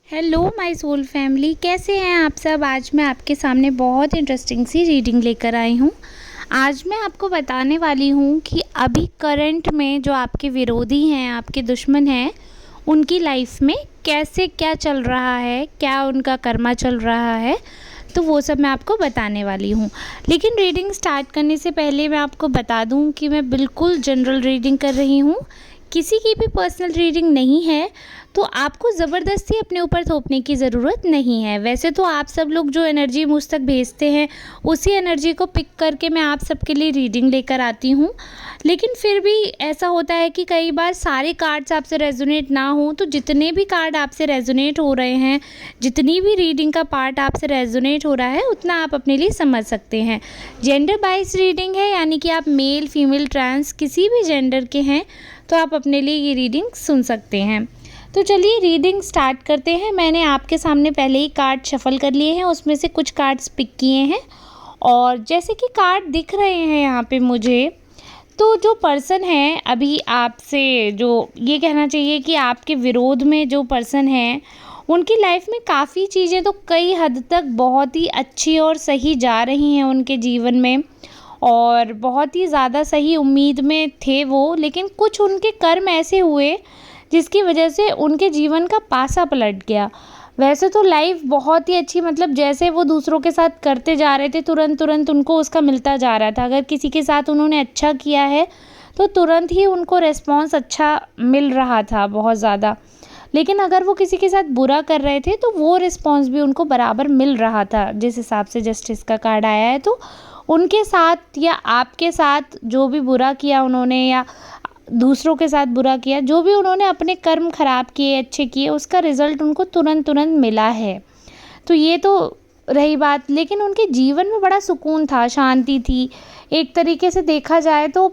Hello my soul family, कैसे हैं आप सब। आज मैं आपके सामने बहुत इंटरेस्टिंग सी रीडिंग लेकर आई हूँ। आज मैं आपको बताने वाली हूँ कि अभी करंट में जो आपके विरोधी हैं, आपके दुश्मन हैं, उनकी लाइफ में कैसे क्या चल रहा है, क्या उनका कर्मा चल रहा है, तो वो सब मैं आपको बताने वाली हूँ। लेकिन रीडिंग स्टार्ट करने से पहले मैं आपको बता दूँ कि मैं बिल्कुल जनरल रीडिंग कर रही हूँ, किसी की भी पर्सनल रीडिंग नहीं है। तो आपको ज़बरदस्ती अपने ऊपर थोपने की ज़रूरत नहीं है। वैसे तो आप सब लोग जो एनर्जी मुझ तक भेजते हैं, उसी एनर्जी को पिक करके मैं आप सबके लिए रीडिंग लेकर आती हूँ। लेकिन फिर भी ऐसा होता है कि कई बार सारे कार्ड्स आपसे रेजोनेट ना हो, तो जितने भी कार्ड आपसे रेजोनेट हो रहे हैं, जितनी भी रीडिंग का पार्ट आपसे रेजोनेट हो रहा है, उतना आप अपने लिए समझ सकते हैं। जेंडर बाइस रीडिंग है, यानी कि आप मेल फीमेल ट्रांस किसी भी जेंडर के हैं तो आप अपने लिए ये रीडिंग सुन सकते हैं। तो चलिए रीडिंग स्टार्ट करते हैं। मैंने आपके सामने पहले ही कार्ड शफल कर लिए हैं, उसमें से कुछ कार्ड्स पिक किए हैं और जैसे कि कार्ड दिख रहे हैं यहाँ पे मुझे, तो जो पर्सन है अभी आपसे, जो ये कहना चाहिए कि आपके विरोध में जो पर्सन है, उनकी लाइफ में काफ़ी चीज़ें तो कई हद तक बहुत ही अच्छी और सही जा रही हैं उनके जीवन में, और बहुत ही ज़्यादा सही उम्मीद में थे वो। लेकिन कुछ उनके कर्म ऐसे हुए जिसकी वजह से उनके जीवन का पासा पलट गया। वैसे तो लाइफ बहुत ही अच्छी, मतलब जैसे वो दूसरों के साथ करते जा रहे थे, तुरंत तुरंत उनको उसका मिलता जा रहा था। अगर किसी के साथ उन्होंने अच्छा किया है तो तुरंत ही उनको रिस्पॉन्स अच्छा मिल रहा था, बहुत ज़्यादा। लेकिन अगर वो किसी के साथ बुरा कर रहे थे तो वो रिस्पॉन्स भी उनको बराबर मिल रहा था, जिस हिसाब से जस्टिस का कार्ड आया है। तो उनके साथ या आपके साथ जो भी बुरा किया उन्होंने, या दूसरों के साथ बुरा किया, जो भी उन्होंने अपने कर्म खराब किए अच्छे किए, उसका रिज़ल्ट उनको तुरंत तुरंत मिला है। तो ये तो रही बात। लेकिन उनके जीवन में बड़ा सुकून था, शांति थी। एक तरीके से देखा जाए तो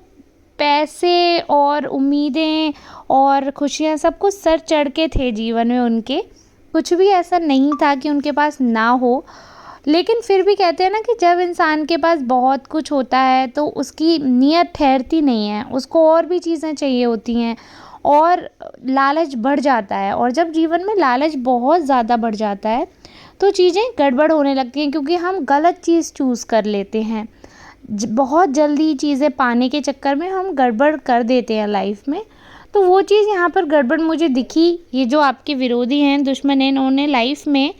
पैसे और उम्मीदें और खुशियाँ सब कुछ सर चढ़ के थे जीवन में उनके। कुछ भी ऐसा नहीं था कि उनके पास ना हो। लेकिन फिर भी कहते हैं ना कि जब इंसान के पास बहुत कुछ होता है तो उसकी नीयत ठहरती नहीं है, उसको और भी चीज़ें चाहिए होती हैं और लालच बढ़ जाता है। और जब जीवन में लालच बहुत ज़्यादा बढ़ जाता है तो चीज़ें गड़बड़ होने लगती हैं, क्योंकि हम गलत चीज़ चूज़ कर लेते हैं। बहुत जल्दी चीज़ें पाने के चक्कर में हम गड़बड़ कर देते हैं लाइफ में। तो वो चीज़ यहाँ पर गड़बड़ मुझे दिखी। ये जो आपके विरोधी हैं, दुश्मन हैं, इन्होंने लाइफ में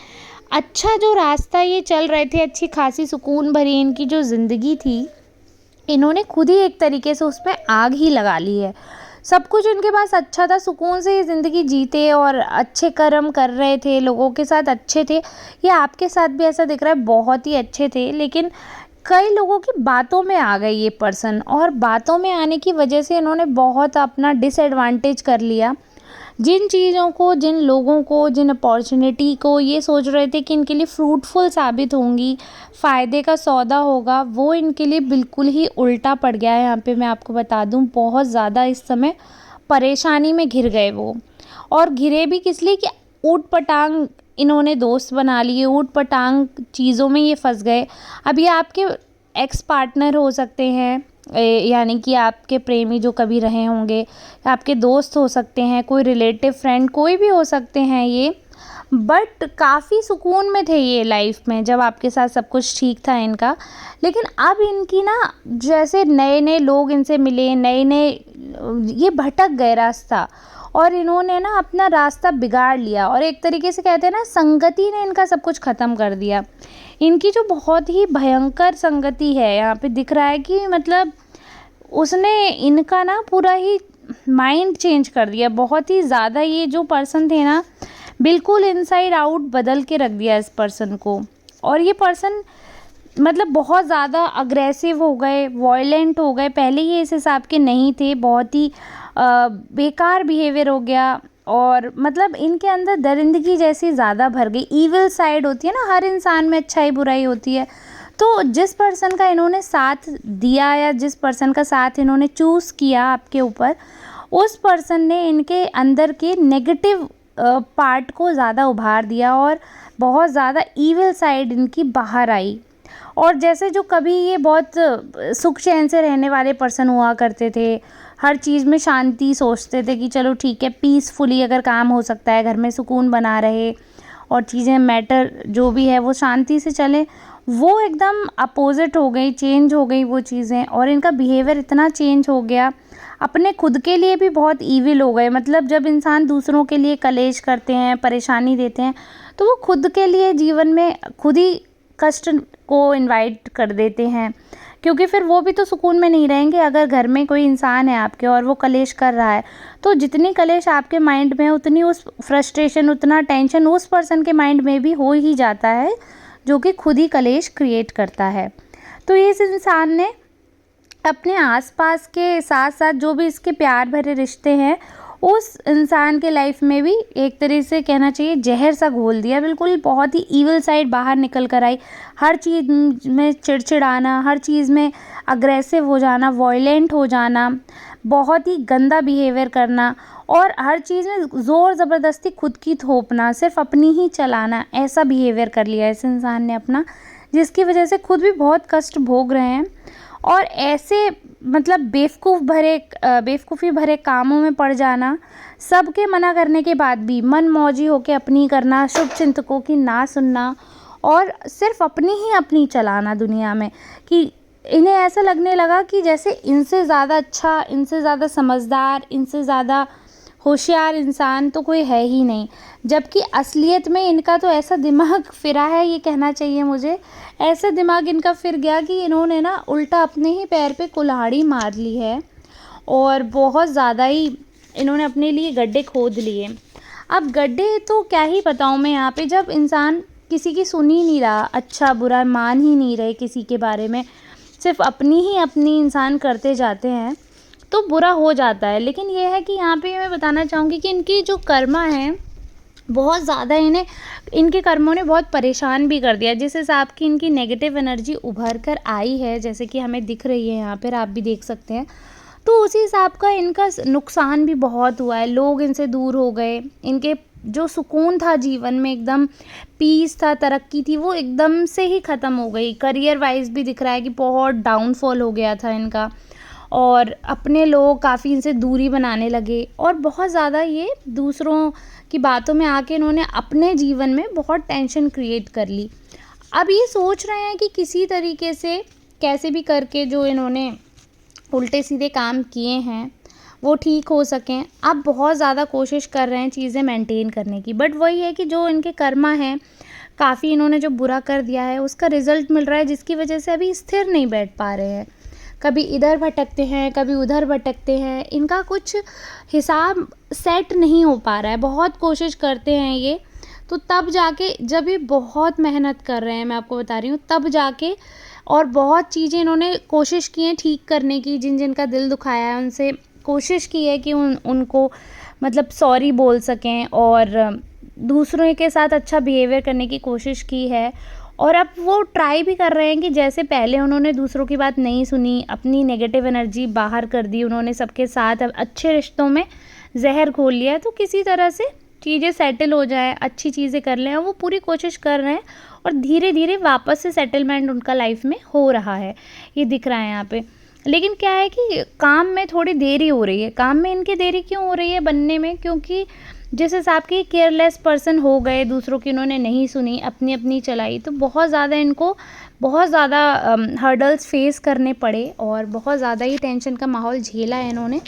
अच्छा जो रास्ता ये चल रहे थे, अच्छी खासी सुकून भरी इनकी जो ज़िंदगी थी, इन्होंने खुद ही एक तरीके से उसमें आग ही लगा ली है। सब कुछ इनके पास अच्छा था, सुकून से ये ज़िंदगी जीते और अच्छे कर्म कर रहे थे, लोगों के साथ अच्छे थे। ये आपके साथ भी ऐसा दिख रहा है, बहुत ही अच्छे थे। लेकिन कई लोगों की बातों में आ गए ये पर्सन, और बातों में आने की वजह से इन्होंने बहुत अपना डिसएडवांटेज कर लिया। जिन चीज़ों को, जिन लोगों को, जिन अपॉर्चुनिटी को ये सोच रहे थे कि इनके लिए फ्रूटफुल साबित होंगी, फ़ायदे का सौदा होगा, वो इनके लिए बिल्कुल ही उल्टा पड़ गया है। यहाँ पे मैं आपको बता दूँ, बहुत ज़्यादा इस समय परेशानी में घिर गए वो। और घिरे भी किस लिए कि ऊट-पटांग इन्होंने दोस्त बना लिए, ऊट-पटांग चीज़ों में ये फँस गए। अब ये आपके एक्स पार्टनर हो सकते हैं, यानी कि आपके प्रेमी जो कभी रहे होंगे, आपके दोस्त हो सकते हैं, कोई रिलेटिव फ्रेंड, कोई भी हो सकते हैं ये। बट काफ़ी सुकून में थे ये लाइफ में, जब आपके साथ सब कुछ ठीक था इनका। लेकिन अब इनकी ना, जैसे नए नए लोग इनसे मिले, नए नए, ये भटक गए रास्ता, और इन्होंने ना अपना रास्ता बिगाड़ लिया। और एक तरीके से कहते हैं ना, संगति ने इनका सब कुछ ख़त्म कर दिया। इनकी जो बहुत ही भयंकर संगति है, यहाँ पे दिख रहा है कि मतलब उसने इनका ना पूरा ही माइंड चेंज कर दिया बहुत ही ज़्यादा। ये जो पर्सन थे ना, बिल्कुल इनसाइड आउट बदल के रख दिया इस पर्सन को। और ये पर्सन मतलब बहुत ज़्यादा अग्रेसिव हो गए, वॉयलेंट हो गए। पहले ये इस हिसाब के नहीं थे, बहुत ही बेकार बिहेवियर हो गया। और मतलब इनके अंदर दरिंदगी जैसी ज़्यादा भर गई। ईविल साइड होती है ना, हर इंसान में अच्छाई बुराई होती है। तो जिस पर्सन का इन्होंने साथ दिया, या जिस पर्सन का साथ इन्होंने चूज़ किया आपके ऊपर, उस पर्सन ने इनके अंदर के नेगेटिव पार्ट को ज़्यादा उभार दिया, और बहुत ज़्यादा ईविल साइड इनकी बाहर आई। और जैसे जो कभी ये बहुत सुख चैन से रहने वाले पर्सन हुआ करते थे, हर चीज़ में शांति सोचते थे कि चलो ठीक है, पीसफुली अगर काम हो सकता है, घर में सुकून बना रहे, और चीज़ें मैटर जो भी है वो शांति से चले, वो एकदम अपोज़िट हो गई, चेंज हो गई वो चीज़ें, और इनका बिहेवियर इतना चेंज हो गया, अपने खुद के लिए भी बहुत ईविल हो गए। मतलब जब इंसान दूसरों के लिए कलेश करते हैं, परेशानी देते हैं, तो वो खुद के लिए जीवन में खुद ही कष्ट को इनवाइट कर देते हैं, क्योंकि फिर वो भी तो सुकून में नहीं रहेंगे। अगर घर में कोई इंसान है आपके और वो कलेश कर रहा है, तो जितनी कलेश आपके माइंड में है उतनी उस फ्रस्ट्रेशन, उतना टेंशन उस पर्सन के माइंड में भी हो ही जाता है, जो कि खुद ही कलेश क्रिएट करता है। तो इस इंसान ने अपने आसपास के साथ साथ जो भी इसके प्यार भरे रिश्ते हैं, उस इंसान के लाइफ में भी एक तरीके से कहना चाहिए जहर सा घोल दिया। बिल्कुल बहुत ही ईविल साइड बाहर निकल कर आई। हर चीज़ में चिड़चिड़ाना, हर चीज़ में अग्रेसिव हो जाना, वॉयलेंट हो जाना, बहुत ही गंदा बिहेवियर करना, और हर चीज़ में ज़ोर ज़बरदस्ती खुद की थोपना, सिर्फ अपनी ही चलाना, ऐसा बिहेवियर कर लिया इस इंसान ने अपना, जिसकी वजह से खुद भी बहुत कष्ट भोग रहे हैं। और ऐसे मतलब बेवकूफ़ी भरे कामों में पड़ जाना, सबके मना करने के बाद भी मन मौजी होके अपनी करना, शुभचिंतकों की ना सुनना, और सिर्फ अपनी चलाना दुनिया में, कि इन्हें ऐसा लगने लगा कि जैसे इनसे ज़्यादा अच्छा, इनसे ज़्यादा समझदार, इनसे ज़्यादा होशियार इंसान तो कोई है ही नहीं। जबकि असलियत में इनका तो ऐसा दिमाग फिरा है, ये कहना चाहिए मुझे, ऐसा दिमाग इनका फिर गया कि इन्होंने ना उल्टा अपने ही पैर पे कुल्हाड़ी मार ली है, और बहुत ज़्यादा ही इन्होंने अपने लिए गड्ढे खोद लिए। अब गड्ढे तो क्या ही बताऊँ मैं यहाँ पे, जब इंसान किसी की सुन ही नहीं रहा, अच्छा बुरा मान ही नहीं रहे किसी के बारे में, सिर्फ अपनी इंसान करते जाते हैं, तो बुरा हो जाता है। लेकिन ये है कि यहाँ पे मैं बताना चाहूँगी कि इनकी जो कर्मा है, बहुत ज़्यादा इनके कर्मों ने बहुत परेशान भी कर दिया। जिस हिसाब की इनकी नेगेटिव एनर्जी उभर कर आई है, जैसे कि हमें दिख रही है यहाँ पर, आप भी देख सकते हैं, तो उसी हिसाब का इनका नुकसान भी बहुत हुआ है। लोग इनसे दूर हो गए, इनके जो सुकून था जीवन में, एकदम पीस था, तरक्की थी, वो एकदम से ही ख़त्म हो गई। करियर वाइज भी दिख रहा है कि बहुत डाउनफॉल हो गया था इनका, और अपने लोग काफ़ी इनसे दूरी बनाने लगे, और बहुत ज़्यादा ये दूसरों की बातों में आके इन्होंने अपने जीवन में बहुत टेंशन क्रिएट कर ली। अब ये सोच रहे हैं कि किसी तरीके से कैसे भी करके जो इन्होंने उल्टे सीधे काम किए हैं वो ठीक हो सकें। अब बहुत ज़्यादा कोशिश कर रहे हैं चीज़ें मेंटेन करने की, बट वही है कि जो इनके कर्मा हैं, काफ़ी इन्होंने जो बुरा कर दिया है उसका रिज़ल्ट मिल रहा है, जिसकी वजह से अभी स्थिर नहीं बैठ पा रहे हैं। कभी इधर भटकते हैं, कभी उधर भटकते हैं, इनका कुछ हिसाब सेट नहीं हो पा रहा है। बहुत कोशिश करते हैं ये, तो तब जाके, जब ये बहुत मेहनत कर रहे हैं, मैं आपको बता रही हूँ, तब जाके, और बहुत चीज़ें इन्होंने कोशिश की हैं ठीक करने की, जिन का दिल दुखाया है उनसे कोशिश की है कि उनको मतलब सॉरी बोल सकें, और दूसरों के साथ अच्छा बिहेवियर करने की कोशिश की है। और अब वो ट्राई भी कर रहे हैं कि जैसे पहले उन्होंने दूसरों की बात नहीं सुनी, अपनी नेगेटिव एनर्जी बाहर कर दी उन्होंने सबके साथ, अब अच्छे रिश्तों में जहर घोल लिया है, तो किसी तरह से चीज़ें सेटल हो जाए, अच्छी चीज़ें कर लें, वो पूरी कोशिश कर रहे हैं, और धीरे धीरे वापस से सेटलमेंट उनका लाइफ में हो रहा है, ये दिख रहा है यहाँ पे। लेकिन क्या है कि काम में थोड़ी देरी हो रही है। काम में इनकी देरी क्यों हो रही है बनने में? क्योंकि जिस हिसाब के केयरलेस पर्सन हो गए, दूसरों की इन्होंने नहीं सुनी, अपनी चलाई, तो बहुत ज़्यादा इनको बहुत ज़्यादा हर्डल्स फेस करने पड़े, और बहुत ज़्यादा ही टेंशन का माहौल झेला है इन्होंने।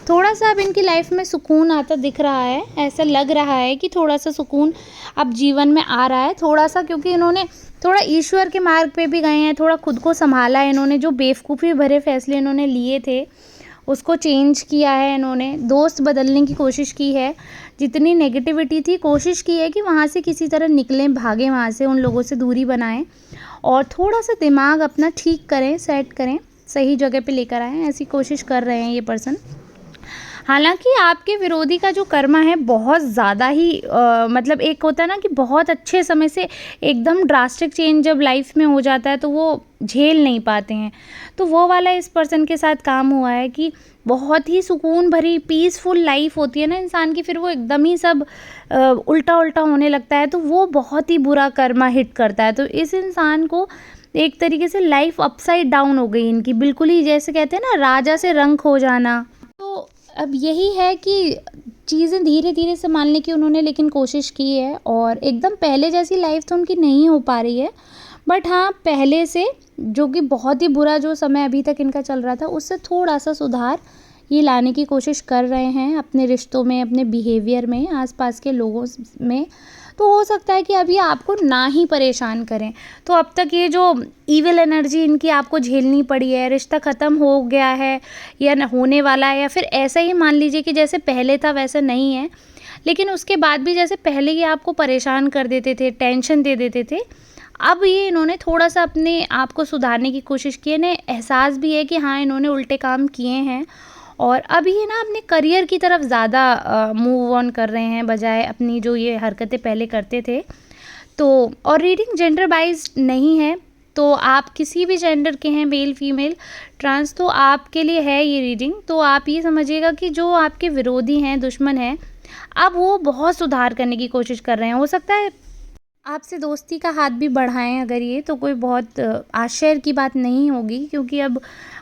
थोड़ा सा अब इनकी लाइफ में सुकून आता दिख रहा है, ऐसा लग रहा है कि थोड़ा सा सुकून अब जीवन में आ रहा है, थोड़ा सा, क्योंकि इन्होंने थोड़ा ईश्वर के मार्ग पे भी गए हैं, थोड़ा खुद को संभाला है इन्होंने, जो बेवकूफ़ी भरे फैसले इन्होंने लिए थे उसको चेंज किया है इन्होंने, दोस्त बदलने की कोशिश की है, जितनी नेगेटिविटी थी कोशिश की है कि वहाँ से किसी तरह निकलें, भागें वहाँ से, उन लोगों से दूरी बनाएं, और थोड़ा सा दिमाग अपना ठीक करें, सेट करें, सही जगह पे लेकर आएँ, ऐसी कोशिश कर रहे हैं ये पर्सन। हालांकि आपके विरोधी का जो कर्मा है बहुत ज़्यादा ही मतलब एक होता है ना कि बहुत अच्छे समय से एकदम ड्रास्टिक चेंज जब लाइफ में हो जाता है तो वो झेल नहीं पाते हैं, तो वो वाला इस पर्सन के साथ काम हुआ है कि बहुत ही सुकून भरी पीसफुल लाइफ होती है ना इंसान की, फिर वो एकदम ही सब उल्टा उल्टा होने लगता है, तो वो बहुत ही बुरा कर्मा हिट करता है। तो इस इंसान को एक तरीके से लाइफ अपसाइड डाउन हो गई इनकी, बिल्कुल ही जैसे कहते हैं ना राजा से रंक हो जाना। तो अब यही है कि चीज़ें धीरे-धीरे सँभालने की उन्होंने लेकिन कोशिश की है और एकदम पहले जैसी लाइफ़ तो उनकी नहीं हो पा रही है। बट हाँ, पहले से जो कि बहुत ही बुरा जो समय अभी तक इनका चल रहा था, उससे थोड़ा-सा सुधार ये लाने की कोशिश कर रहे हैं अपने रिश्तों में, अपने बिहेवियर में, आस-पास के लोगों में। तो हो सकता है कि अभी आपको ना ही परेशान करें। तो अब तक ये जो ईविल एनर्जी इनकी आपको झेलनी पड़ी है, रिश्ता ख़त्म हो गया है या न होने वाला है, या फिर ऐसा ही मान लीजिए कि जैसे पहले था वैसा नहीं है। लेकिन उसके बाद भी जैसे पहले ये आपको परेशान कर देते थे, टेंशन दे देते थे, अब ये इन्होंने थोड़ा-सा अपने आप को सुधारने की कोशिश की है। इन्हें एहसास भी है कि हाँ, इन्होंने उल्टे काम किए हैं और अब ये ना अपने करियर की तरफ ज़्यादा मूव ऑन कर रहे हैं, बजाय अपनी जो ये हरकतें पहले करते थे। तो और रीडिंग जेंडर वाइज़ नहीं है, तो आप किसी भी जेंडर के हैं, मेल, फीमेल, ट्रांस, तो आपके लिए है ये रीडिंग। तो आप ये समझिएगा कि जो आपके विरोधी हैं, दुश्मन हैं, अब वो बहुत सुधार करने की कोशिश कर रहे हैं। हो सकता है आपसे दोस्ती का हाथ भी बढ़ाएँ अगर ये, तो कोई बहुत आश्चर्य की बात नहीं होगी, क्योंकि अब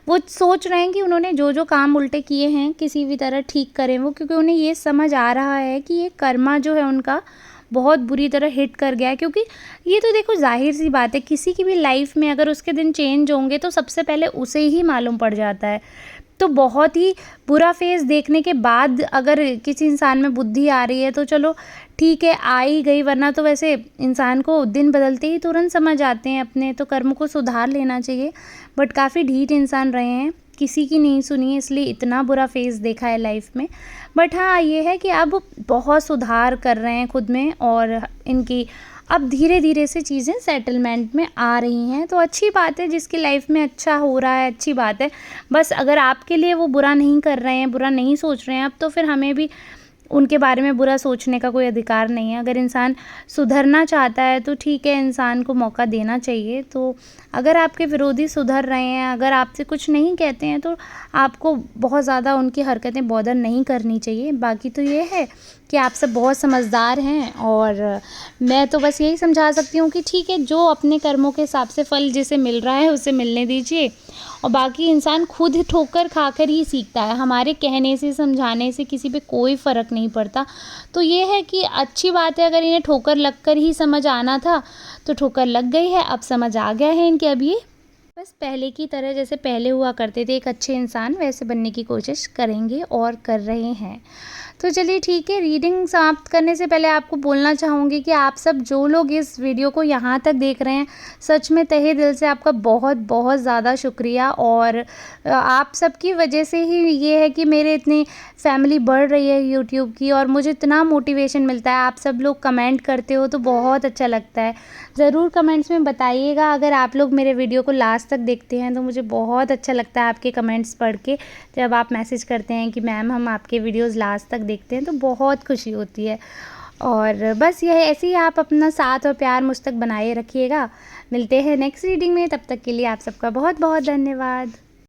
वो सोच रहे हैं कि उन्होंने जो-जो काम उल्टे किए हैं, किसी भी तरह ठीक करें वो, क्योंकि उन्हें ये समझ आ रहा है कि ये कर्मा जो है उनका बहुत बुरी तरह हिट कर गया है। क्योंकि ये तो देखो ज़ाहिर-सी बात है, किसी की भी लाइफ़ में अगर उसके दिन चेंज होंगे तो सबसे पहले उसे ही मालूम पड़ जाता है। तो बहुत ही बुरा फ़ेज़ देखने के बाद अगर किसी इंसान में बुद्धि आ रही है तो चलो ठीक है, आ ही गई, वरना तो वैसे इंसान को दिन बदलते ही तुरंत समझ आते हैं, अपने तो कर्म को सुधार लेना चाहिए। बट काफ़ी ढीठ इंसान रहे हैं, किसी की नहीं सुनी है, इसलिए इतना बुरा फ़ेज़ देखा है लाइफ़ में। बट हाँ, ये है कि अब बहुत सुधार कर रहे हैं खुद में और इनकी अब धीरे-धीरे से चीज़ें सेटलमेंट में आ रही हैं, तो अच्छी बात है। जिसकी लाइफ़ में अच्छा हो रहा है, अच्छी बात है। बस अगर आपके लिए वो बुरा नहीं कर रहे हैं, बुरा नहीं सोच रहे हैं अब, तो फिर हमें भी उनके बारे में बुरा सोचने का कोई अधिकार नहीं है। अगर इंसान सुधरना चाहता है तो ठीक है, इंसान को मौका देना चाहिए। तो अगर आपके विरोधी सुधर रहे हैं, अगर आपसे कुछ नहीं कहते हैं, तो आपको बहुत ज़्यादा उनकी हरकतें बॉदर नहीं करनी चाहिए। बाकी तो ये है कि आप सब बहुत समझदार हैं और मैं तो बस यही समझा सकती हूँ कि ठीक है, जो अपने कर्मों के हिसाब से फल जिसे मिल रहा है उसे मिलने दीजिए, और बाकी इंसान खुद ठोकर खाकर ही सीखता है। हमारे कहने से, समझाने से किसी पे कोई फ़र्क नहीं पड़ता। तो ये है कि अच्छी बात है, अगर इन्हें ठोकर लगकर ही समझ आना था तो ठोकर लग गई है, अब समझ आ गया है इनके। अब ये बस पहले की तरह, जैसे पहले हुआ करते थे एक अच्छे इंसान, वैसे बनने की कोशिश करेंगे और कर रहे हैं। तो चलिए ठीक है, रीडिंग समाप्त करने से पहले आपको बोलना चाहूँगी कि आप सब जो लोग इस वीडियो को यहाँ तक देख रहे हैं, सच में तहे दिल से आपका बहुत बहुत ज़्यादा शुक्रिया। और आप सबकी वजह से ही ये है कि मेरे इतनी फैमिली बढ़ रही है यूट्यूब की, और मुझे इतना मोटिवेशन मिलता है। आप सब लोग कमेंट करते हो तो बहुत अच्छा लगता है। ज़रूर कमेंट्स में बताइएगा। अगर आप लोग मेरे वीडियो को लास्ट तक देखते हैं तो मुझे बहुत अच्छा लगता है आपके कमेंट्स पढ़ के। जब आप मैसेज करते हैं कि मैम हम आपके वीडियोज़ लास्ट तक देखते हैं, तो बहुत खुशी होती है। और बस यह ऐसे ही आप अपना साथ और प्यार मुझ तक बनाए रखिएगा। मिलते हैं नेक्स्ट रीडिंग में, तब तक के लिए आप सबका बहुत बहुत धन्यवाद।